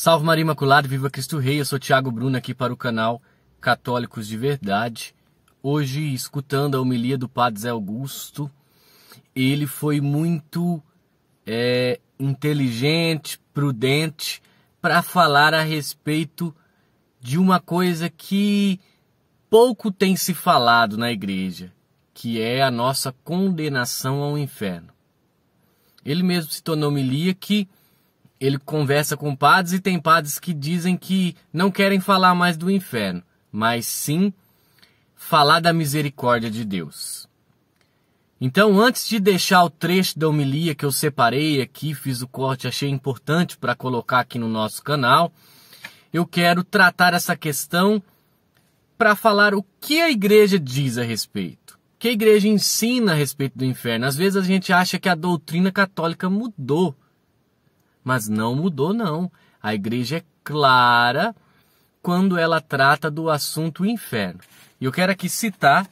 Salve Maria Imaculada, viva Cristo Rei, eu sou Thiago Bruno aqui para o canal Católicos de Verdade. Hoje, escutando a homilia do Padre Zé Augusto, ele foi muito inteligente, prudente, para falar a respeito de uma coisa que pouco tem se falado na igreja, que é a nossa condenação ao inferno. Ele mesmo citou na homilia que ele conversa com padres e tem padres que dizem que não querem falar mais do inferno, mas sim falar da misericórdia de Deus. Então, antes de deixar o trecho da homilia que eu separei aqui, fiz o corte, achei importante para colocar aqui no nosso canal, eu quero tratar essa questão para falar o que a igreja diz a respeito, o que a igreja ensina a respeito do inferno. Às vezes a gente acha que a doutrina católica mudou, mas não mudou não. A igreja é clara quando ela trata do assunto inferno. E eu quero aqui citar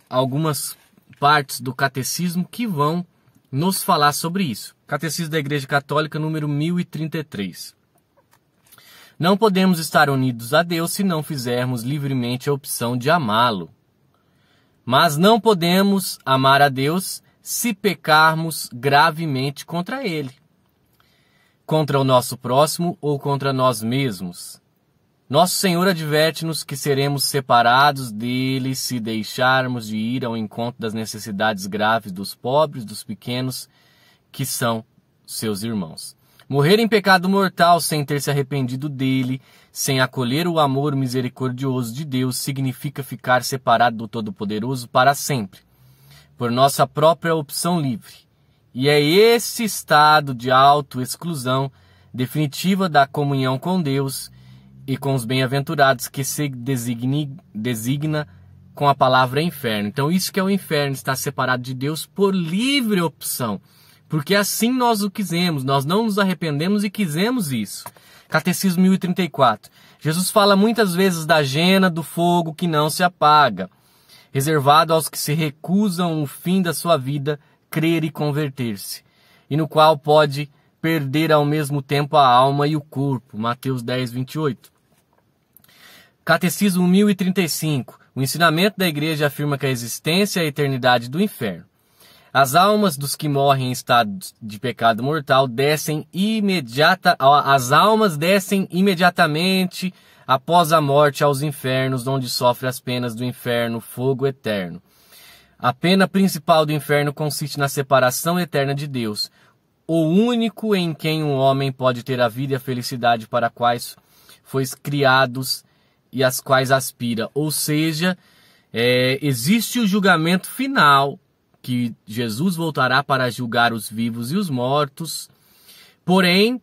algumas partes do catecismo que vão nos falar sobre isso. Catecismo da Igreja Católica, número 1033. Não podemos estar unidos a Deus se não fizermos livremente a opção de amá-lo. Mas não podemos amar a Deus se pecarmos gravemente contra Ele, contra o nosso próximo ou contra nós mesmos. Nosso Senhor adverte-nos que seremos separados dele se deixarmos de ir ao encontro das necessidades graves dos pobres, dos pequenos, que são seus irmãos. Morrer em pecado mortal sem ter se arrependido dele, sem acolher o amor misericordioso de Deus, significa ficar separado do Todo-Poderoso para sempre, por nossa própria opção livre. E é esse estado de autoexclusão definitiva da comunhão com Deus e com os bem-aventurados que se designa com a palavra inferno. Então isso que é o inferno, está separado de Deus por livre opção, porque assim nós o quisemos, nós não nos arrependemos e quisemos isso. Catecismo 1034. Jesus fala muitas vezes da jena do fogo que não se apaga, reservado aos que se recusam o fim da sua vida, crer e converter-se, e no qual pode perder ao mesmo tempo a alma e o corpo. Mateus 10, 28. Catecismo 1035. O ensinamento da igreja afirma que a existência e a eternidade do inferno. As almas dos que morrem em estado de pecado mortal as almas descem imediatamente após a morte aos infernos, onde sofrem as penas do inferno, fogo eterno. A pena principal do inferno consiste na separação eterna de Deus, o único em quem um homem pode ter a vida e a felicidade para quais foi criados e as quais aspira. Ou seja, existe o julgamento final, que Jesus voltará para julgar os vivos e os mortos. Porém,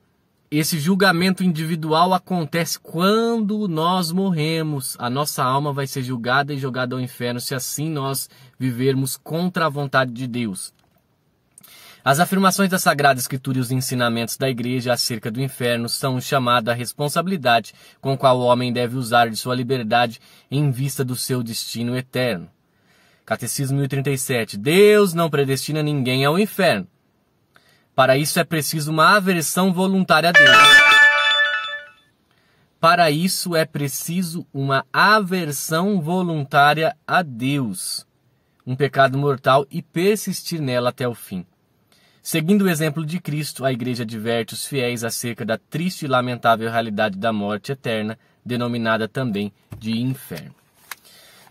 esse julgamento individual acontece quando nós morremos. A nossa alma vai ser julgada e jogada ao inferno, se assim nós vivermos contra a vontade de Deus. As afirmações da Sagrada Escritura e os ensinamentos da Igreja acerca do inferno são um chamado à responsabilidade com qual o homem deve usar de sua liberdade em vista do seu destino eterno. Catecismo 1037. Deus não predestina ninguém ao inferno. Para isso é preciso uma aversão voluntária a Deus. Para isso é preciso uma aversão voluntária a Deus, um pecado mortal, e persistir nela até o fim. Seguindo o exemplo de Cristo, a Igreja adverte os fiéis acerca da triste e lamentável realidade da morte eterna, denominada também de inferno.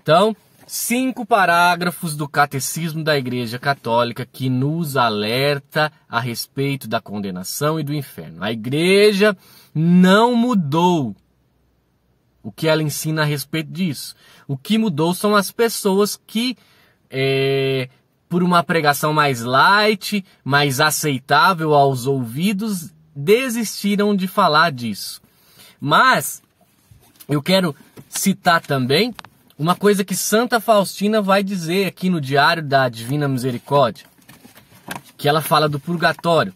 Então, 5 parágrafos do Catecismo da Igreja Católica que nos alerta a respeito da condenação e do inferno. A Igreja não mudou o que ela ensina a respeito disso. O que mudou são as pessoas que, por uma pregação mais light, mais aceitável aos ouvidos, desistiram de falar disso. Mas eu quero citar também uma coisa que Santa Faustina vai dizer aqui no Diário da Divina Misericórdia, que ela fala do purgatório.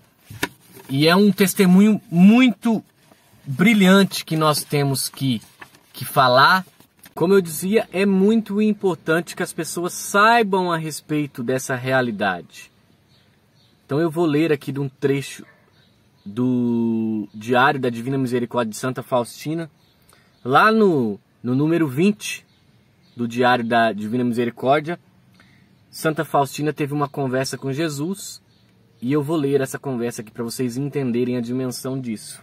E é um testemunho muito brilhante que nós temos que falar. Como eu dizia, é muito importante que as pessoas saibam a respeito dessa realidade. Então eu vou ler aqui de um trecho do Diário da Divina Misericórdia de Santa Faustina, lá no número 20 do Diário da Divina Misericórdia, Santa Faustina teve uma conversa com Jesus, e eu vou ler essa conversa aqui para vocês entenderem a dimensão disso.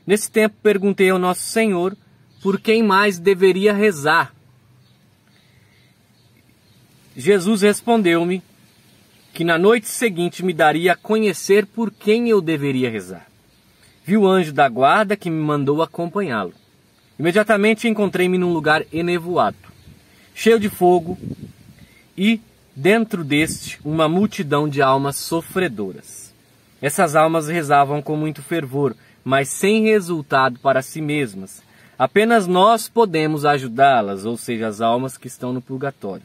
Nesse tempo perguntei ao Nosso Senhor por quem mais deveria rezar. Jesus respondeu-me que na noite seguinte me daria a conhecer por quem eu deveria rezar. Vi o anjo da guarda que me mandou acompanhá-lo. Imediatamente encontrei-me num lugar enevoado, cheio de fogo, e dentro deste uma multidão de almas sofredoras. Essas almas rezavam com muito fervor, mas sem resultado para si mesmas. Apenas nós podemos ajudá-las, ou seja, as almas que estão no purgatório.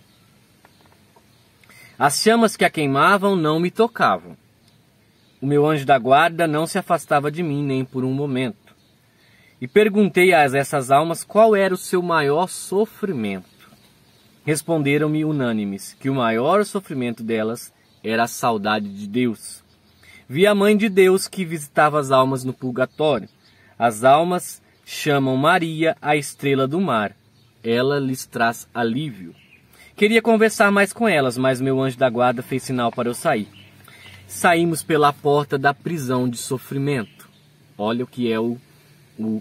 As chamas que a queimavam não me tocavam. O meu anjo da guarda não se afastava de mim nem por um momento. E perguntei a essas almas qual era o seu maior sofrimento. Responderam-me unânimes que o maior sofrimento delas era a saudade de Deus. Vi a Mãe de Deus que visitava as almas no purgatório. As almas chamam Maria a estrela do mar. Ela lhes traz alívio. Queria conversar mais com elas, mas meu anjo da guarda fez sinal para eu sair. Saímos pela porta da prisão de sofrimento. Olha o que é o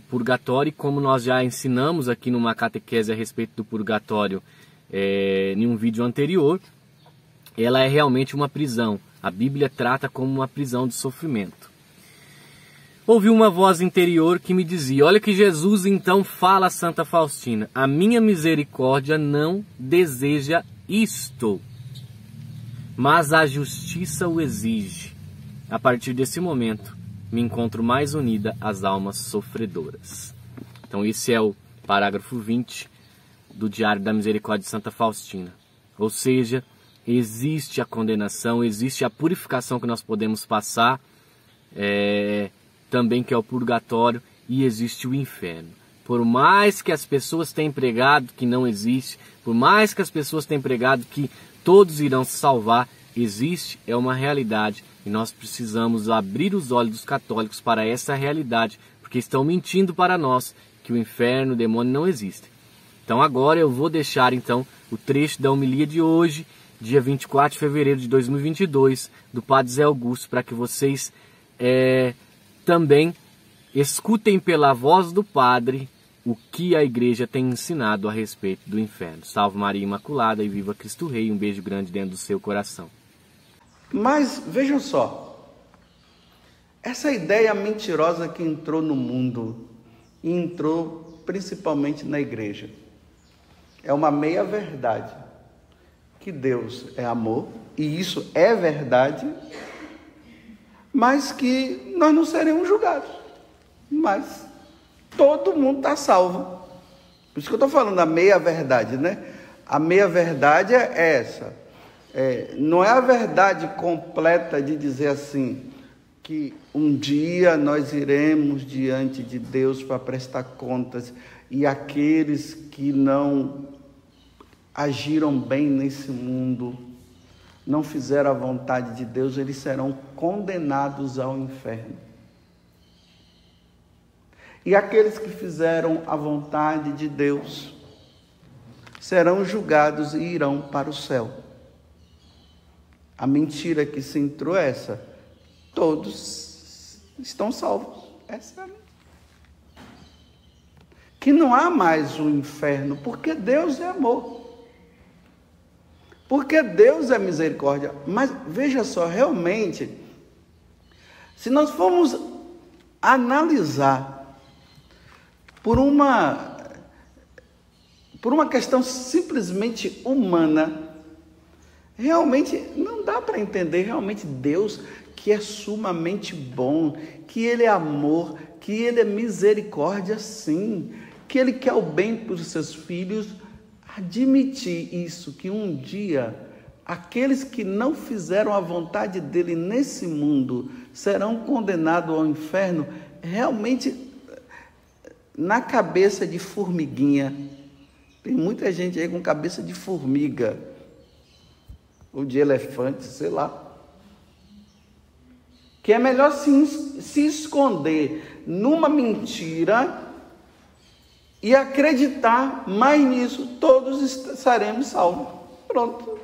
purgatório, e como nós já ensinamos aqui numa catequese a respeito do purgatório em um vídeo anterior, ela é realmente uma prisão. A Bíblia trata como uma prisão de sofrimento. Ouvi uma voz interior que me dizia: olha que Jesus então fala a Santa Faustina, a minha misericórdia não deseja isto, mas a justiça o exige. A partir desse momento, me encontro mais unida às almas sofredoras. Então esse é o parágrafo 20 do Diário da Misericórdia de Santa Faustina. Ou seja, existe a condenação, existe a purificação que nós podemos passar, também que é o purgatório, e existe o inferno. Por mais que as pessoas tenham pregado que não existe, por mais que as pessoas tenham pregado que todos irão se salvar, existe, é uma realidade, e nós precisamos abrir os olhos dos católicos para essa realidade, porque estão mentindo para nós que o inferno, o demônio não existem. Então agora eu vou deixar então o trecho da homilia de hoje, dia 24 de fevereiro de 2022, do Padre Zé Augusto, para que vocês também escutem pela voz do Padre o que a Igreja tem ensinado a respeito do inferno. Salve Maria Imaculada e viva Cristo Rei. Um beijo grande dentro do seu coração. Mas vejam só, essa ideia mentirosa que entrou no mundo, e entrou principalmente na Igreja, é uma meia-verdade, que Deus é amor, e isso é verdade, mas que nós não seremos julgados, mas todo mundo está salvo. Por isso que eu estou falando da meia-verdade, né? A meia-verdade é essa. Não é a verdade completa de dizer assim, que um dia nós iremos diante de Deus para prestar contas, e aqueles que não agiram bem nesse mundo, não fizeram a vontade de Deus, eles serão condenados ao inferno. E aqueles que fizeram a vontade de Deus serão julgados e irão para o céu. A mentira que se entrou é essa: todos estão salvos. Essa é a mentira. Que não há mais o inferno, porque Deus é amor. Porque Deus é misericórdia. Mas veja só, realmente, se nós formos analisar por uma questão simplesmente humana, realmente não dá para entender realmente Deus, que é sumamente bom, que Ele é amor, que Ele é misericórdia, sim, que Ele quer o bem para os seus filhos. Admitir isso, que um dia aqueles que não fizeram a vontade dele nesse mundo serão condenados ao inferno, realmente na cabeça de formiguinha. Tem muita gente aí com cabeça de formiga, ou de elefante, sei lá, que é melhor se esconder numa mentira e acreditar mais nisso, todos seremos salvos. Pronto.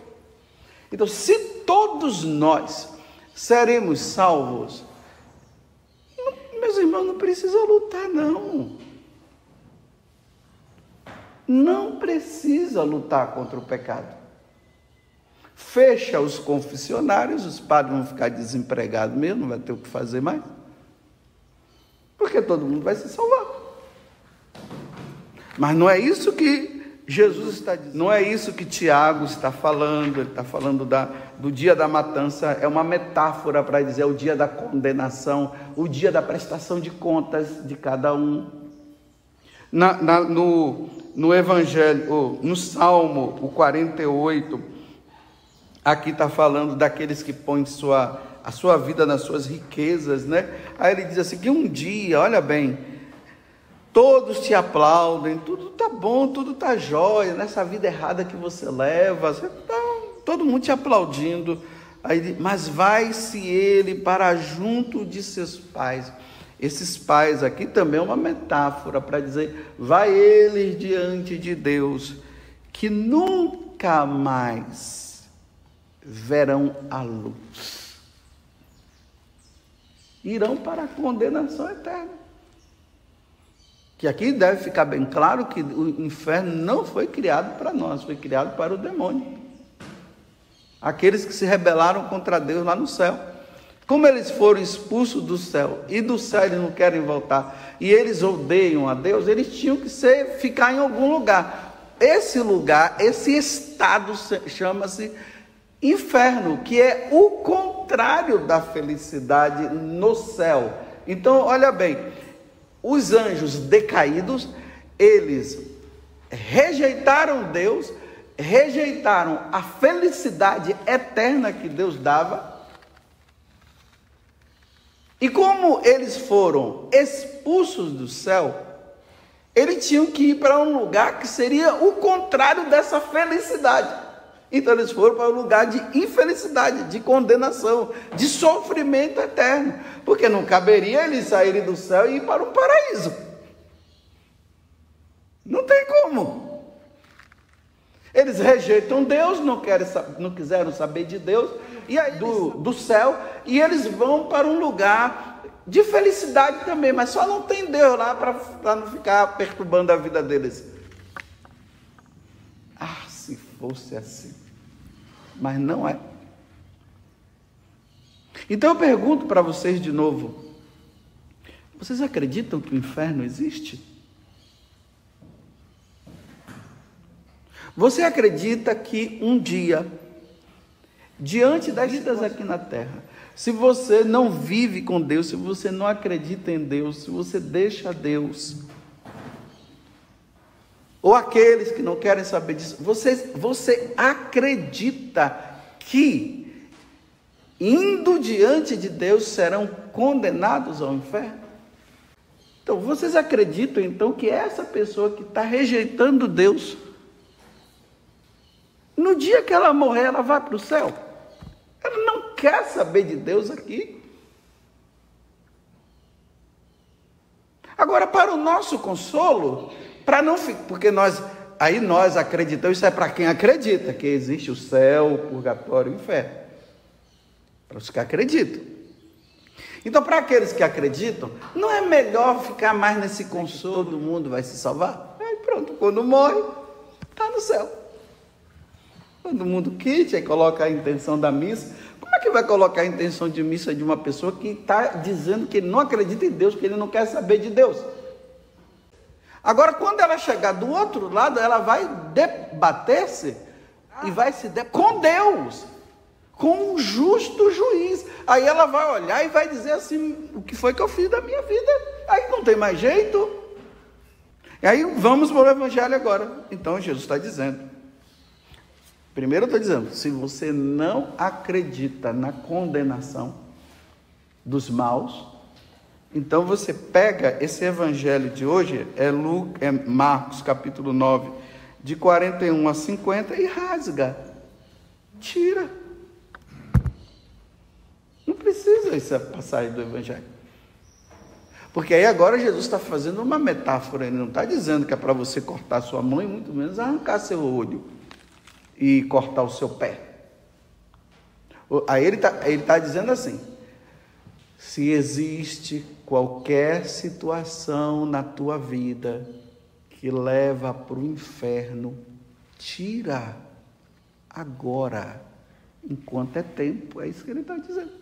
Então, se todos nós seremos salvos, meus irmãos, não precisa lutar, não. Não precisa lutar contra o pecado. Fecha os confessionários, os padres vão ficar desempregados mesmo, não vai ter o que fazer mais. Porque todo mundo vai se salvar. Mas não é isso que Jesus está dizendo. Não é isso que Tiago está falando. Ele está falando do dia da matança. É uma metáfora para dizer o dia da condenação, o dia da prestação de contas de cada um. No Evangelho, no Salmo, o 48, aqui está falando daqueles que põem a sua vida nas suas riquezas, né? Aí ele diz assim, que um dia, olha bem, todos te aplaudem, tudo está bom, tudo está jóia, nessa vida errada que você leva, todo mundo te aplaudindo. Aí, mas vai-se ele para junto de seus pais. Esses pais aqui também é uma metáfora para dizer, vai eles diante de Deus, que nunca mais verão a luz. Irão para a condenação eterna. Que aqui deve ficar bem claro que o inferno não foi criado para nós, foi criado para o demônio. Aqueles que se rebelaram contra Deus lá no céu. Como eles foram expulsos do céu, e do céu eles não querem voltar, e eles odeiam a Deus, eles tinham que ficar em algum lugar. Esse lugar, esse estado chama-se inferno, que é o contrário da felicidade no céu. Então, olha bem, os anjos decaídos, eles rejeitaram Deus, rejeitaram a felicidade eterna que Deus dava. E como eles foram expulsos do céu, eles tinham que ir para um lugar que seria o contrário dessa felicidade. Então eles foram para um lugar de infelicidade, de condenação, de sofrimento eterno. Porque não caberia eles saírem do céu e ir para um paraíso. Não tem como. Eles rejeitam Deus, não quiseram saber de Deus, e aí do céu, e eles vão para um lugar de felicidade também, mas só não tem Deus lá para não ficar perturbando a vida deles. Ah, se fosse assim. Mas não é. Então eu pergunto para vocês de novo, vocês acreditam que o inferno existe? Você acredita que um dia, diante das vidas aqui na terra, se você não vive com Deus, se você não acredita em Deus, se você deixa Deus, ou aqueles que não querem saber disso, você acredita que, indo diante de Deus, serão condenados ao inferno? Então, vocês acreditam então que essa pessoa que está rejeitando Deus, no dia que ela morrer, ela vai para o céu? Ela não quer saber de Deus aqui. Agora, para o nosso consolo, para não ficar, porque nós acreditamos, isso é para quem acredita, que existe o céu, o purgatório e o inferno. Para os que acreditam. Então, para aqueles que acreditam, não é melhor ficar mais nesse consolo, todo mundo vai se salvar? Aí pronto, quando morre, está no céu. Todo mundo quite, aí coloca a intenção da missa. Como é que vai colocar a intenção de missa de uma pessoa que está dizendo que ele não acredita em Deus, que ele não quer saber de Deus? Agora, quando ela chegar do outro lado, ela vai debater-se e vai se debater com Deus, com um justo juiz. Aí ela vai olhar e vai dizer assim, o que foi que eu fiz da minha vida? Aí não tem mais jeito. E aí vamos para o Evangelho agora. Então Jesus está dizendo, primeiro eu estou dizendo, se você não acredita na condenação dos maus, então você pega esse evangelho de hoje, é Marcos capítulo 9, de 41 a 50 e rasga, tira. Não precisa precisa essa passagem do Evangelho. Porque aí agora Jesus está fazendo uma metáfora, ele não está dizendo que é para você cortar sua mão e muito menos arrancar seu olho e cortar o seu pé. Aí ele tá dizendo assim, se existe qualquer situação na tua vida que leva para o inferno, tira agora, enquanto é tempo. É isso que ele está dizendo.